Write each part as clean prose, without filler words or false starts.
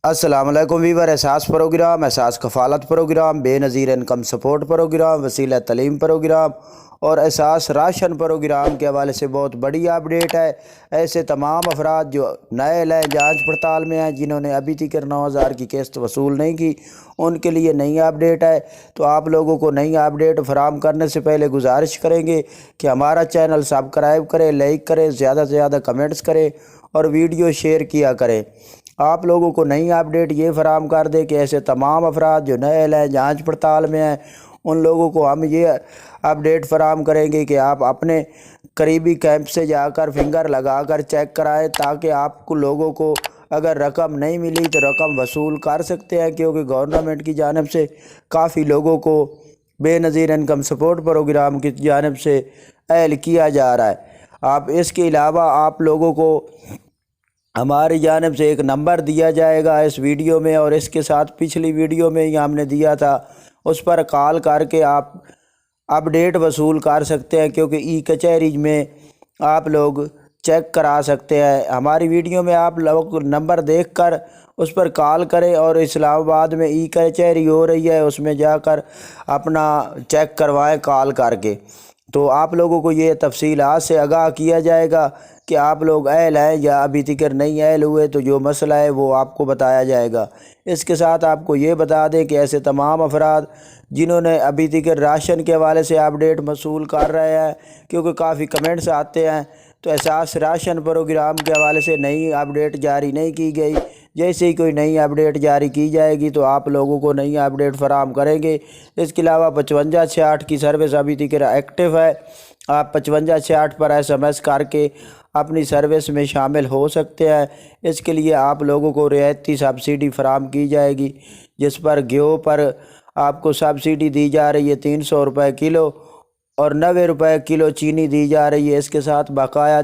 السلام علیکم ویور، احساس پروگرام، احساس کفالت پروگرام، بے نظیر انکم سپورٹ پروگرام، وسیلہ تعلیم پروگرام اور احساس راشن پروگرام کے حوالے سے بہت بڑی اپڈیٹ ہے۔ ایسے تمام افراد جو نئے جانچ پڑتال میں ہیں، جنہوں نے ابھی تک 9,000 کی قسط وصول نہیں کی، ان کے لیے نئی اپڈیٹ ہے۔ تو آپ لوگوں کو نئی اپڈیٹ فراہم کرنے سے پہلے گزارش کریں گے کہ ہمارا چینل سبسکرائب کریں، لائک کریں، زیادہ سے زیادہ کمنٹس کریں اور ویڈیو شیئر کیا کریں۔ آپ لوگوں کو نئی اپڈیٹ یہ فراہم کر دے کہ ایسے تمام افراد جو نئے جانچ پڑتال میں ہیں، ان لوگوں کو ہم یہ اپڈیٹ فراہم کریں گے کہ آپ اپنے قریبی کیمپ سے جا کر فنگر لگا کر چیک کرائیں، تاکہ آپ کو لوگوں کو اگر رقم نہیں ملی تو رقم وصول کر سکتے ہیں، کیونکہ گورنمنٹ کی جانب سے کافی لوگوں کو بے نظیر انکم سپورٹ پروگرام کی جانب سے اہل کیا جا رہا ہے۔ آپ اس کے علاوہ آپ لوگوں کو ہماری جانب سے ایک نمبر دیا جائے گا اس ویڈیو میں، اور اس کے ساتھ پچھلی ویڈیو میں ہی ہم نے دیا تھا، اس پر کال کر کے آپ اپڈیٹ وصول کر سکتے ہیں، کیونکہ ای کچہری میں آپ لوگ چیک کرا سکتے ہیں۔ ہماری ویڈیو میں آپ لوگ نمبر دیکھ کر اس پر کال کریں، اور اسلام آباد میں ای کچہری ہو رہی ہے، اس میں جا کر اپنا چیک کروائیں کال کر کے۔ تو آپ لوگوں کو یہ تفصیلات سے آگاہ کیا جائے گا کہ آپ لوگ اہل ہیں یا ابھی تک نہیں اہل ہوئے، تو جو مسئلہ ہے وہ آپ کو بتایا جائے گا۔ اس کے ساتھ آپ کو یہ بتا دیں کہ ایسے تمام افراد جنہوں نے ابھی تک راشن کے حوالے سے اپڈیٹ وصول کر رہے ہیں، کیونکہ کافی کمنٹس آتے ہیں، تو احساس راشن پروگرام کے حوالے سے نئی اپڈیٹ جاری نہیں کی گئی۔ جیسے ہی کوئی نئی اپڈیٹ جاری کی جائے گی تو آپ لوگوں کو نئی اپڈیٹ فراہم کریں گے۔ اس کے علاوہ 5566 کی سروس ابھی تک ایکٹیو ہے۔ آپ 5566 پر SMS کر کے اپنی سروس میں شامل ہو سکتے ہیں۔ اس کے لیے آپ لوگوں کو رعایتی سبسڈی فراہم کی جائے گی، جس پر گیہوں پر آپ کو سبسڈی دی جا رہی ہے 300 روپے کلو، اور 90 روپے کلو چینی دی جا رہی ہے۔ اس کے ساتھ بقایا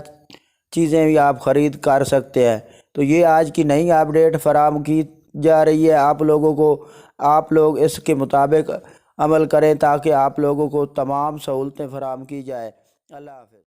چیزیں بھی آپ خرید کر سکتے ہیں۔ تو یہ آج کی نئی اپڈیٹ فراہم کی جا رہی ہے آپ لوگوں کو۔ آپ لوگ اس کے مطابق عمل کریں تاکہ آپ لوگوں کو تمام سہولتیں فراہم کی جائے۔ اللہ حافظ۔